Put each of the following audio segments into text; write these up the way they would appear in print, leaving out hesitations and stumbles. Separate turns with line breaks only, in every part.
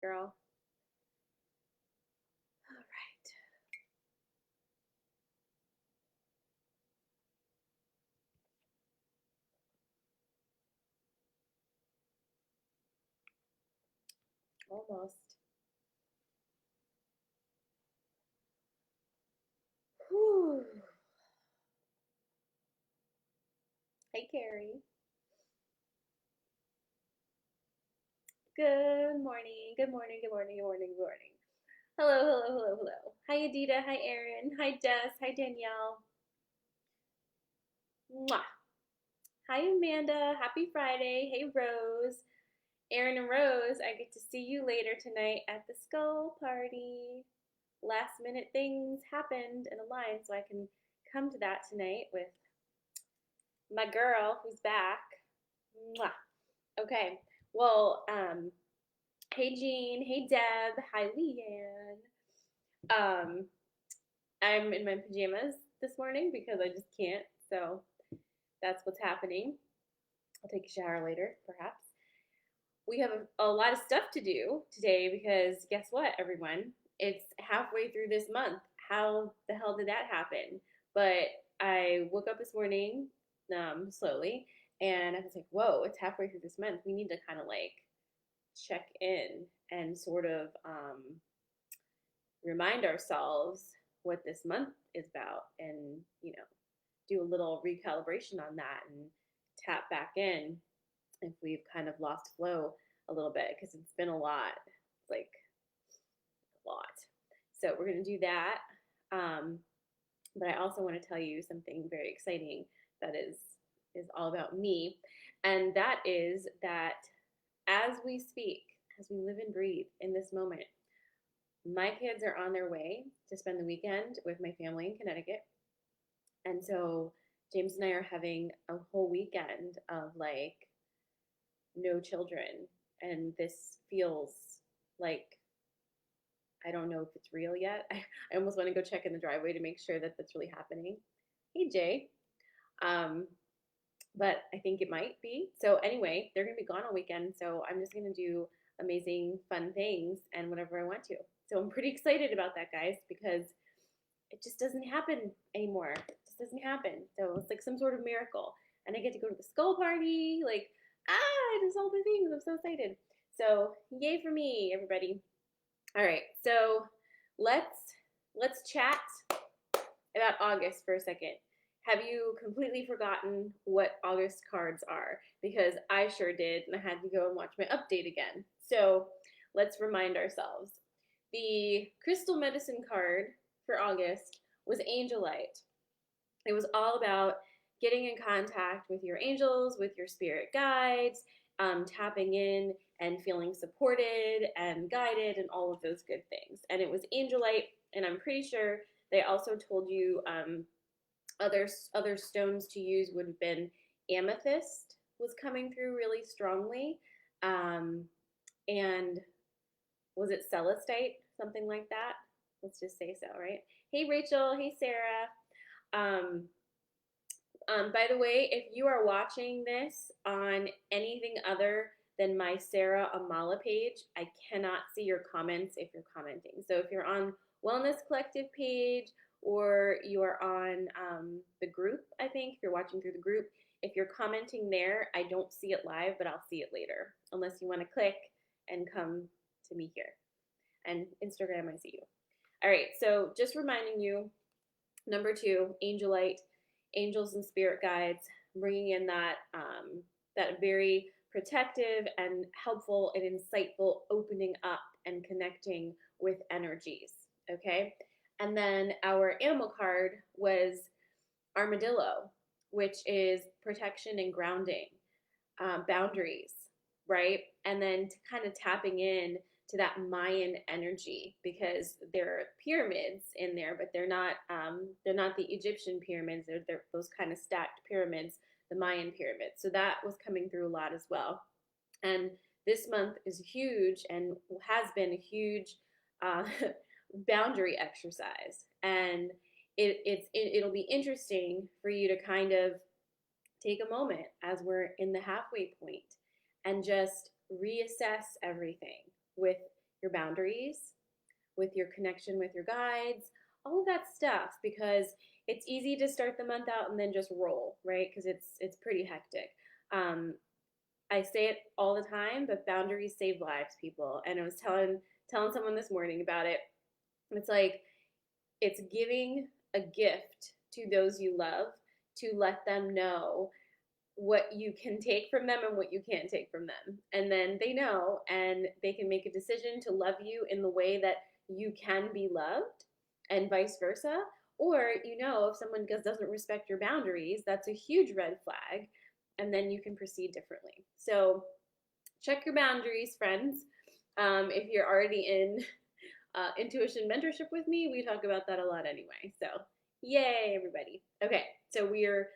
girl. All right. Almost. Whew. Hey, Carrie. Good morning. Good morning. Good morning. Good morning. Good morning. Hello, hello, hello, hello. Hi, Adita. Hi, Erin. Hi, Des. Hi, Danielle. Mwah. Hi, Amanda. Happy Friday. Hey, Rose. Erin and Rose, I get to see you later tonight at the skull party. Last minute things happened and aligned, so I can come to that tonight with my girl who's back. Mwah. Okay. Well, hey Jean, hey Deb, hi Leanne. Um, I'm in my pajamas this morning because I just can't, so that's what's happening. I'll take a shower later, perhaps. We have a lot of stuff to do today because guess what, everyone? It's halfway through this month. How the hell did that happen? But I woke up this morning slowly and I was like, whoa, it's halfway through this month. We need to kind of like check in and sort of remind ourselves what this month is about and, do a little recalibration on that and tap back in if we've kind of lost flow a little bit because it's been a lot, like a lot. So we're going to do that. Um, but I also want to tell you something very exciting that is all about me, and that is that as we speak, as we live and breathe in this moment, my kids are on their way to spend the weekend with my family in Connecticut. And so James and I are having a whole weekend of like no children. And this feels like I don't know if it's real yet. I almost want to go check in the driveway to make sure that that's really happening. Hey, Jay. Um, but I think it might be. So, anyway, they're going to be gone all weekend. So, I'm just going to do amazing, fun things and whatever I want to. So, I'm pretty excited about that, guys, because it just doesn't happen anymore. It just doesn't happen. So, it's like some sort of miracle. And I get to go to the skull party. Like, just all the things. I'm so excited. So, yay for me, everybody. All right. So, let's chat about August for a second. Have you completely forgotten what August cards are? Because I sure did, and I had to go and watch my update again. So let's remind ourselves. The crystal medicine card for August was Angelite. It was all about getting in contact with your angels, with your spirit guides, tapping in and feeling supported and guided, and all of those good things. And it was Angelite, and I'm pretty sure they also told you other stones to use would have been amethyst was coming through really strongly, um, and was it celestite, something like that? Let's just say so, right? Hey Rachel, hey Sarah. Um, by the way, if you are watching this on anything other than my Sarah Amala page, I cannot see your comments if you're commenting. So if you're on Wellness Collective page or you are on the group, I think, if you're watching through the group, if you're commenting there, I don't see it live, but I'll see it later, unless you want to click and come to me here. And Instagram, I see you. All right, so just reminding you, number 2, Angelite, angels and spirit guides, bringing in that very protective and helpful and insightful opening up and connecting with energies. Okay, and then our animal card was armadillo, which is protection and grounding, boundaries, right? And then kind of tapping in to that Mayan energy because there are pyramids in there, but they're not the Egyptian pyramids. They're those kind of stacked pyramids, the Mayan pyramids. So that was coming through a lot as well. And this month is huge and has been a huge uh, boundary exercise. And it'll be interesting for you to kind of take a moment as we're in the halfway point and just reassess everything with your boundaries, with your connection with your guides, all of that stuff, because it's easy to start the month out and then just roll, right? Because it's pretty hectic. Um, I say it all the time, but boundaries save lives, people. And I was telling someone this morning about it. It's like it's giving a gift to those you love to let them know what you can take from them and what you can't take from them. And then they know and they can make a decision to love you in the way that you can be loved and vice versa. Or, if someone doesn't respect your boundaries, that's a huge red flag. And then you can proceed differently. So check your boundaries, friends. If you're already in intuition mentorship with me, we talk about that a lot anyway. So, yay, everybody. Okay, so we're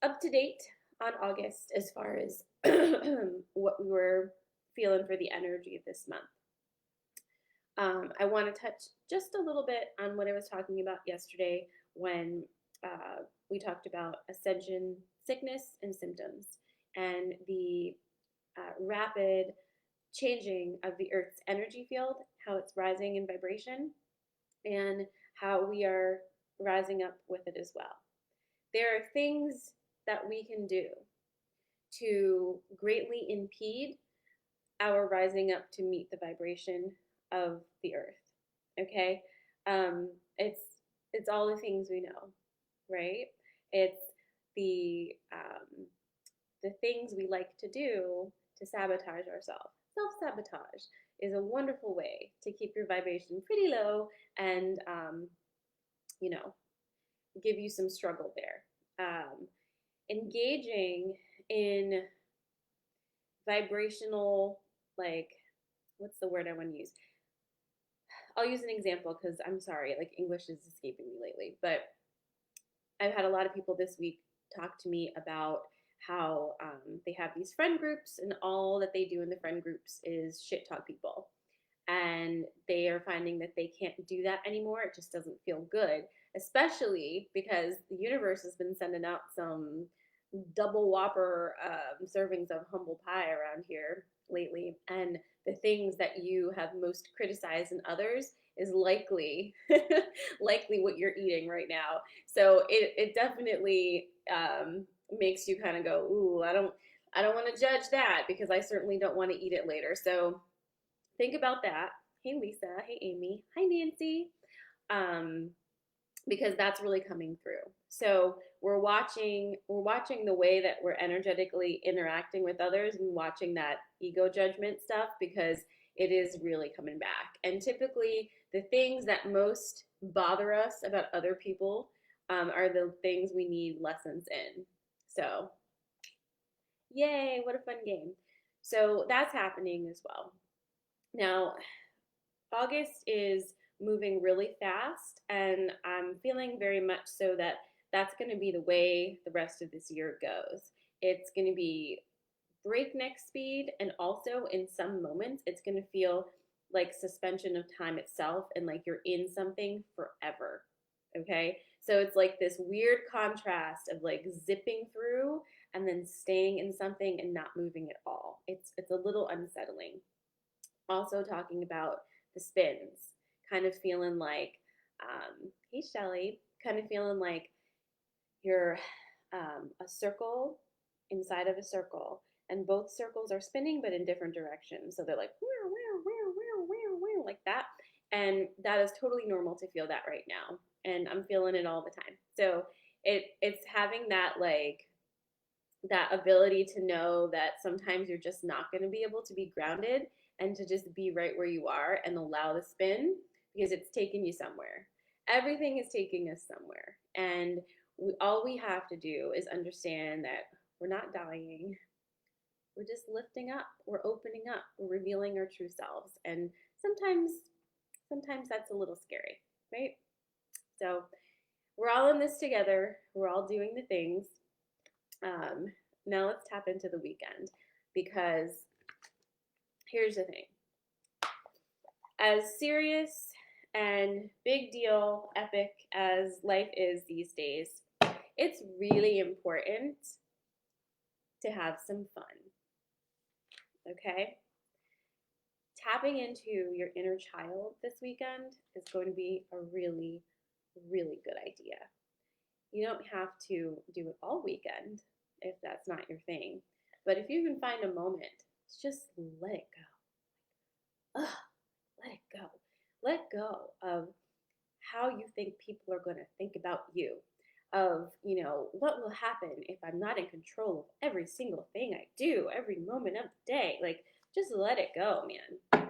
up to date on August as far as what we were feeling for the energy of this month. I want to touch just a little bit on what I was talking about yesterday when we talked about ascension sickness and symptoms and the rapid changing of the Earth's energy field, how it's rising in vibration, and how we are rising up with it as well. There are things that we can do to greatly impede our rising up to meet the vibration of the Earth. Okay, it's all the things we know, right? It's the things we like to do to sabotage ourselves. Self-sabotage is a wonderful way to keep your vibration pretty low and give you some struggle there. Engaging in vibrational, like, what's the word I want to use? I'll use an example because I'm sorry, like English is escaping me lately, but I've had a lot of people this week talk to me about how they have these friend groups and all that they do in the friend groups is shit talk people. And they are finding that they can't do that anymore. It just doesn't feel good, especially because the universe has been sending out some double whopper servings of humble pie around here lately. And the things that you have most criticized in others is likely likely what you're eating right now. So it definitely makes you kind of go, ooh, I don't want to judge that because I certainly don't want to eat it later. So think about that. Hey Lisa, hey Amy, hi Nancy. Because that's really coming through. So we're watching the way that we're energetically interacting with others and watching that ego judgment stuff because it is really coming back. And typically the things that most bother us about other people are the things we need lessons in. So yay, what a fun game. So that's happening as well. Now, August is moving really fast, and I'm feeling very much so that that's going to be the way the rest of this year goes. It's going to be breakneck speed, and also in some moments, it's going to feel like suspension of time itself and like you're in something forever. Okay? So it's like this weird contrast of like zipping through and then staying in something and not moving at all. It's a little unsettling. Also talking about the spins, kind of feeling like, hey Shelly, kind of feeling like you're a circle inside of a circle, and both circles are spinning but in different directions. So they're like, like that. And that is totally normal to feel that right now. And I'm feeling it all the time. So it's having that like that ability to know that sometimes you're just not going to be able to be grounded and to just be right where you are and allow the spin because it's taking you somewhere. Everything is taking us somewhere. And all we have to do is understand that we're not dying. We're just lifting up. We're opening up. We're revealing our true selves. And sometimes that's a little scary, right? So we're all in this together. We're all doing the things. Now let's tap into the weekend because here's the thing. As serious and big deal, epic as life is these days, it's really important to have some fun. Okay? tapping into your inner child this weekend is going to be a really, really good idea. You don't have to do it all weekend if that's not your thing. But if you can find a moment, just let it go. Ugh, let it go. Let go of how you think people are going to think about you. Of, what will happen if I'm not in control of every single thing I do, every moment of the day. Like, just let it go, man.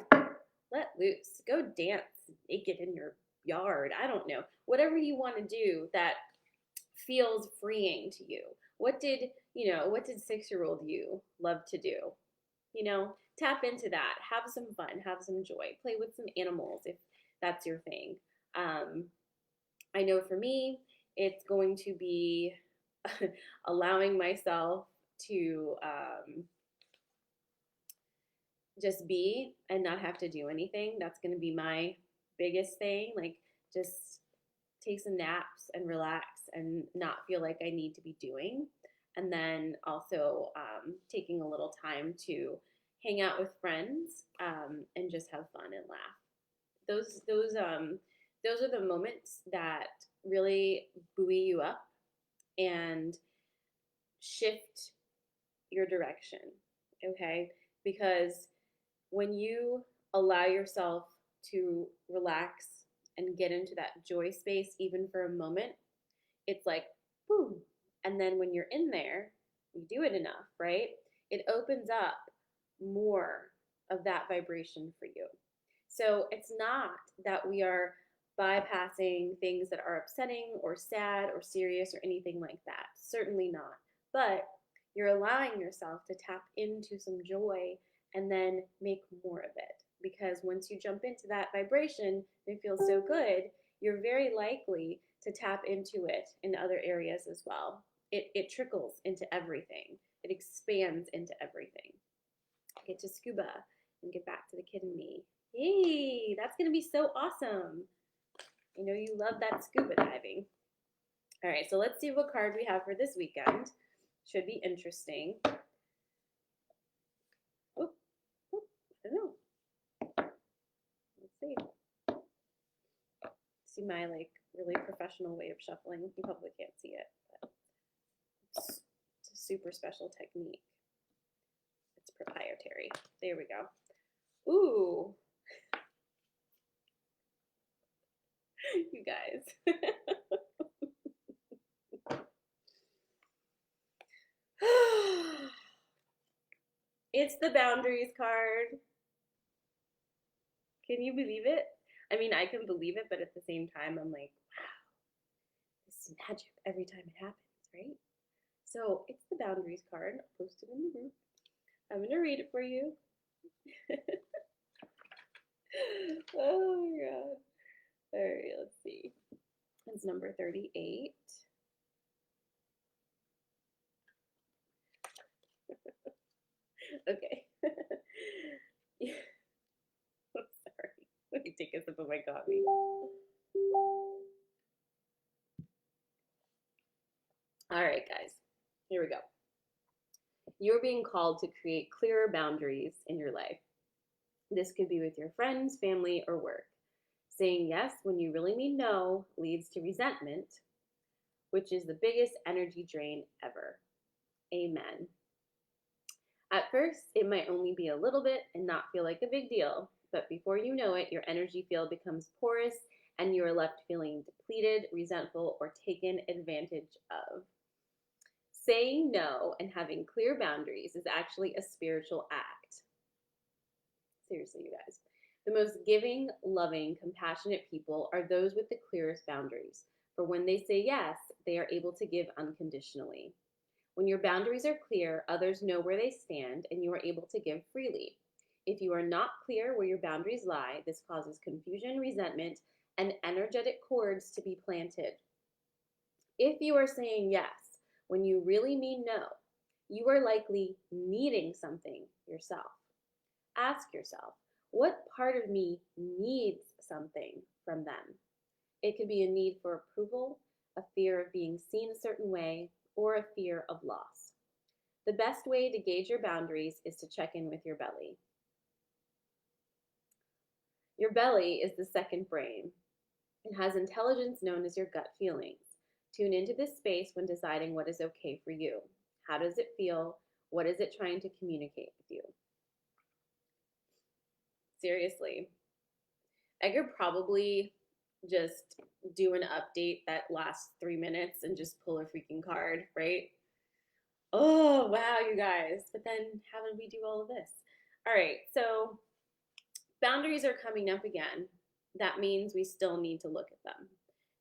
Let loose. Go dance naked in your yard. I don't know. Whatever you want to do that feels freeing to you. What did 6-year-old you love to do? Tap into that. Have some fun. Have some joy. Play with some animals if that's your thing. I know for me, it's going to be allowing myself to just be and not have to do anything. That's going to be my biggest thing. Like, just take some naps and relax and not feel like I need to be doing. And then also taking a little time to hang out with friends and just have fun and laugh. Those are the moments that really buoy you up and shift your direction. Okay, because when you allow yourself to relax and get into that joy space, even for a moment, it's like, boom. And then when you're in there, you do it enough, right? It opens up more of that vibration for you. So it's not that we are bypassing things that are upsetting or sad or serious or anything like that. Certainly not. But you're allowing yourself to tap into some joy and then make more of it. Because once you jump into that vibration, it feels so good, you're very likely to tap into it in other areas as well. It trickles into everything. It expands into everything. Get to scuba and get back to the kid in me. Yay, that's going to be so awesome. I know you love that scuba diving. All right, so let's see what card we have for this weekend. Should be interesting. Oh, I don't know. Let's see. See my really professional way of shuffling. You probably can't see it, but it's a super special technique. It's proprietary. There we go. Ooh. You guys. It's the boundaries card. Can you believe it? I mean, I can believe it, but at the same time, I'm like, wow, this is magic every time it happens, right? So it's the boundaries card. I'll post it in the group. I'm going to read it for you. Oh my God. All right, let's see. It's number 38. Okay. I'm sorry. Let me take a sip of my coffee. All right, guys. Here we go. You're being called to create clearer boundaries in your life. This could be with your friends, family, or work. Saying yes when you really mean no leads to resentment, which is the biggest energy drain ever. Amen. At first, it might only be a little bit and not feel like a big deal, but before you know it, your energy field becomes porous and you are left feeling depleted, resentful, or taken advantage of. Saying no and having clear boundaries is actually a spiritual act. Seriously, you guys. The most giving, loving, compassionate people are those with the clearest boundaries. For when they say yes, they are able to give unconditionally. When your boundaries are clear, others know where they stand and you are able to give freely. If you are not clear where your boundaries lie, this causes confusion, resentment, and energetic cords to be planted. If you are saying yes when you really mean no, you are likely needing something yourself. Ask yourself, what part of me needs something from them? It could be a need for approval, a fear of being seen a certain way, or a fear of loss. The best way to gauge your boundaries is to check in with your belly. Your belly is the second brain. It has intelligence known as your gut feelings. Tune into this space when deciding what is okay for you. How does it feel? What is it trying to communicate with you? Seriously, I could probably just do an update that lasts 3 minutes and just pull a freaking card, right? Oh, wow, you guys. But then how did we do all of this? All right, so boundaries are coming up again. That means we still need to look at them.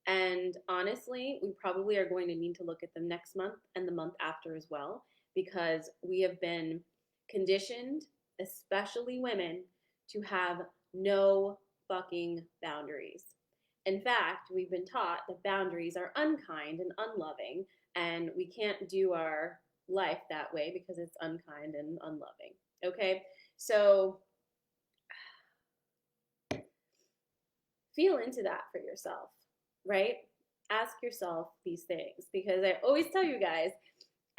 And honestly, we probably are going to need to look at them next month and the month after as well, because we have been conditioned, especially women, to have no fucking boundaries. In fact, we've been taught that boundaries are unkind and unloving, and we can't do our life that way because it's unkind and unloving. Okay? So feel into that for yourself, right? Ask yourself these things because I always tell you guys,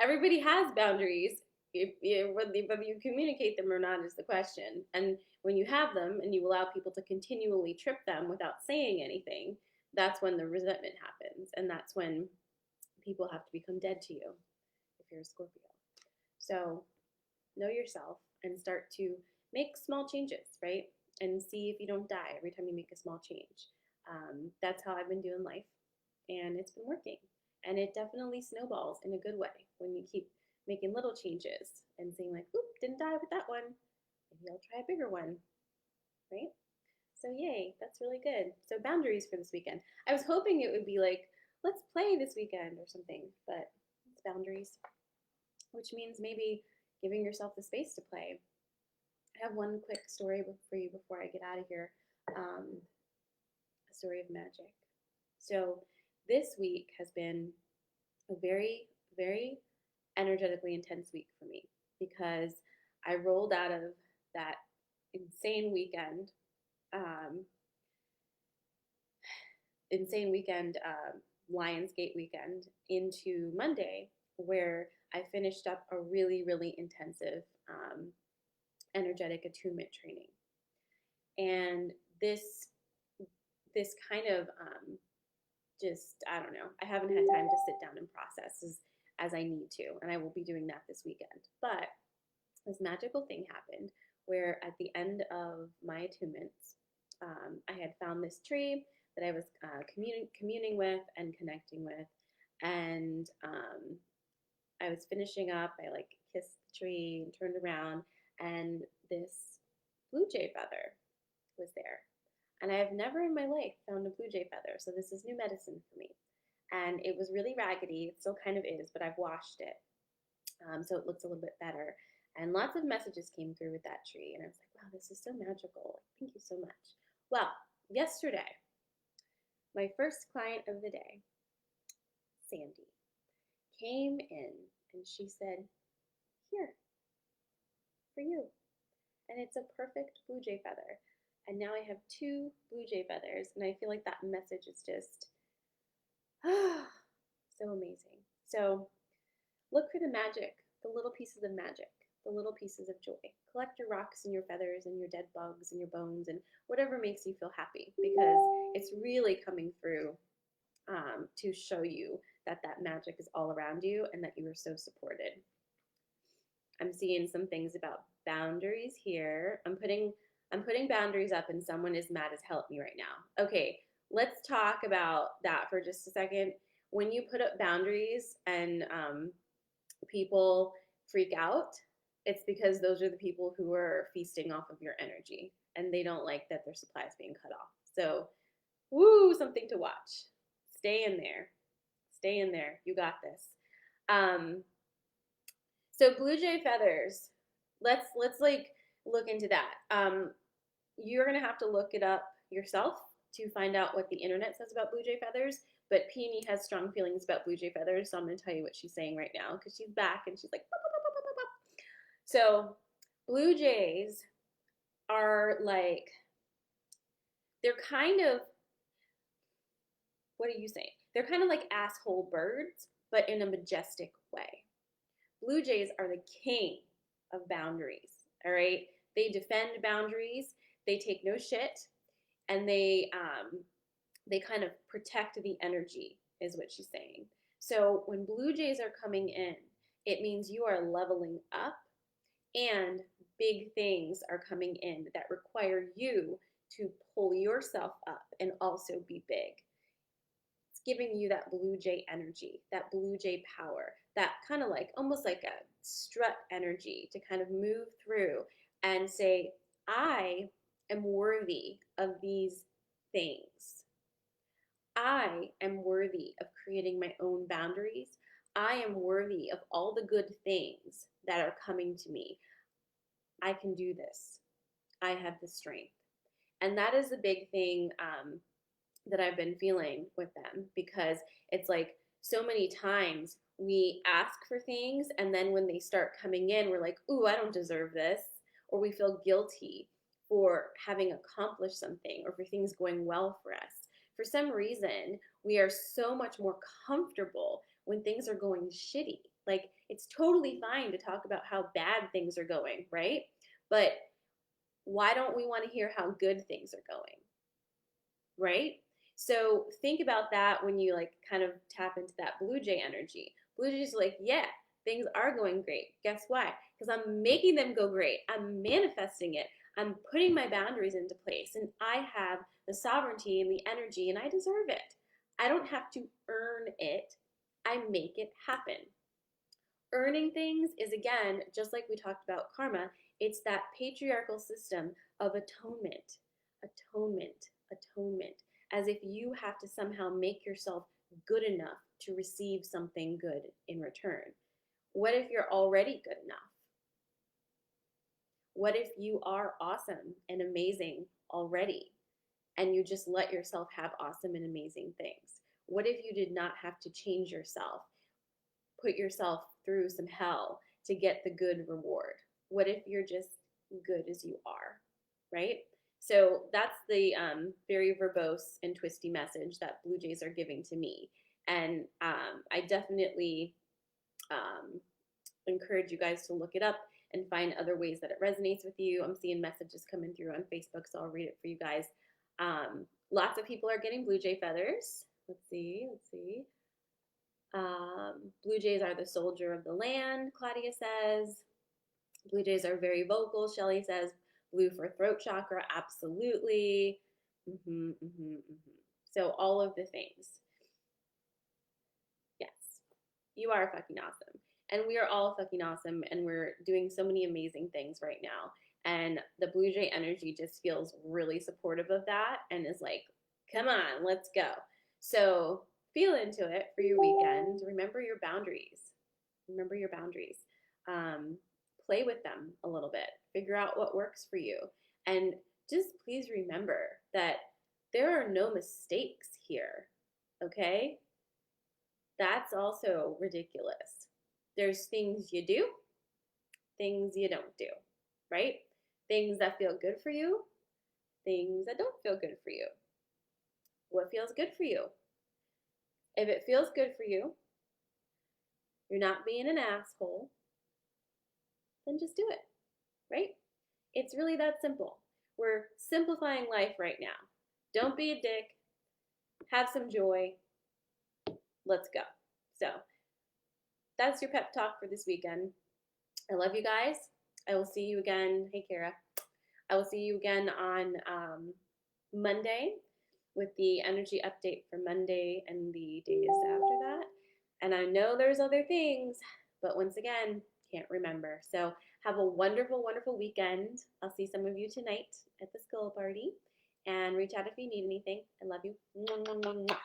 everybody has boundaries. Whether you communicate them or not is the question. And when you have them and you allow people to continually trip them without saying anything, that's when the resentment happens. And that's when people have to become dead to you if you're a Scorpio. So know yourself and start to make small changes, right? And see if you don't die every time you make a small change. That's how I've been doing life, and it's been working. And it definitely snowballs in a good way when you keep making little changes and saying like, "Oop, didn't die with that one. Maybe I'll try a bigger one," right? So yay, that's really good. So boundaries for this weekend. I was hoping it would be like, let's play this weekend or something, but it's boundaries, which means maybe giving yourself the space to play. I have one quick story for you before I get out of here. A story of magic. So this week has been a very, very energetically intense week for me because I rolled out of that insane weekend, um, Lionsgate weekend into Monday, where I finished up a really, really intensive energetic attunement training. And this kind of just, I don't know, I haven't had time to sit down and process as I need to, and I will be doing that this weekend. But this magical thing happened where at the end of my attunements, I had found this tree that I was communing with and connecting with, and I was finishing up. I like kissed the tree and turned around, and this blue jay feather was there. And I have never in my life found a blue jay feather, so this is new medicine for me. And it was really raggedy. It still kind of is, but I've washed it, so it looks a little bit better. And lots of messages came through with that tree, and I was like, wow, this is so magical. Thank you so much. Well, yesterday, my first client of the day, Sandy, came in and she said, here, for you. And it's a perfect blue jay feather. And now I have two blue jay feathers, and I feel like that message is just so amazing. So look for the magic, the little pieces of magic, the little pieces of joy. Collect your rocks and your feathers and your dead bugs and your bones and whatever makes you feel happy, because it's really coming through to show you that that magic is all around you and that you are so supported. I'm seeing some things about boundaries here. I'm putting boundaries up and someone is mad as hell at me right now. Okay, let's talk about that for just a second. When you put up boundaries and people freak out, it's because those are the people who are feasting off of your energy and they don't like that their supply is being cut off. So, woo, something to watch. Stay in there. Stay in there. You got this. So blue jay feathers. Let's like look into that. You're gonna have to look it up yourself to find out what the internet says about blue jay feathers. But Peony has strong feelings about blue jay feathers, so I'm gonna tell you what she's saying right now because she's back and she's like, bop, bop, bop, bop, bop. So blue jays are like, they're kind of, what are you saying? They're kind of like asshole birds, but in a majestic way. Blue jays are the king of boundaries, all right? They defend boundaries. They take no shit. and they kind of protect the energy, is what she's saying. So when blue jays are coming in, it means you are leveling up, and big things are coming in that require you to pull yourself up and also be big. It's giving you that blue jay energy, that blue jay power, that kind of like almost like a strut energy to kind of move through and say, I am worthy of these things. I am worthy of creating my own boundaries. I am worthy of all the good things that are coming to me. I can do this. I have the strength. And that is the big thing that I've been feeling with them, because it's like so many times we ask for things, and then when they start coming in, we're like, ooh, I don't deserve this. Or we feel guilty for having accomplished something or for things going well for us. For some reason, we are so much more comfortable when things are going shitty. Like, it's totally fine to talk about how bad things are going, right? But why don't we want to hear how good things are going, right? So think about that when you like kind of tap into that blue jay energy. Blue jays are like, yeah, things are going great. Guess why? Because I'm making them go great. I'm manifesting it. I'm putting my boundaries into place, and I have the sovereignty and the energy, and I deserve it. I don't have to earn it. I make it happen. Earning things is, again, just like we talked about karma, it's that patriarchal system of atonement, atonement, atonement, as if you have to somehow make yourself good enough to receive something good in return. What if you're already good enough? What if you are awesome and amazing already, and you just let yourself have awesome and amazing things? What if you did not have to change yourself, put yourself through some hell to get the good reward? What if you're just good as you are, right? So that's the very verbose and twisty message that blue jays are giving to me. And I definitely encourage you guys to look it up and find other ways that it resonates with you. I'm seeing messages coming through on Facebook, so I'll read it for you guys. Lots of people are getting blue jay feathers. Let's see. Blue jays are the soldier of the land, Claudia says. Blue jays are very vocal, Shelly says. Blue for throat chakra, absolutely. So all of the things. Yes, you are fucking awesome. And we are all fucking awesome, and we're doing so many amazing things right now. And the blue jay energy just feels really supportive of that and is like, come on, let's go. So feel into it for your weekend. Remember your boundaries. Remember your boundaries. Play with them a little bit. Figure out what works for you. And just please remember that there are no mistakes here, okay? That's also ridiculous. There's things you do, things you don't do, right? Things that feel good for you, things that don't feel good for you. What feels good for you? If it feels good for you, you're not being an asshole, then just do it, right? It's really that simple. We're simplifying life right now. Don't be a dick. Have some joy. Let's go. So that's your pep talk for this weekend. I love you guys. I will see you again. Hey, Kara. I will see you again on Monday with the energy update for Monday and the days after that. And I know there's other things, but once again, can't remember. So have a wonderful, wonderful weekend. I'll see some of you tonight at the skull party. And reach out if you need anything. I love you. Mwah, mwah, mwah, mwah.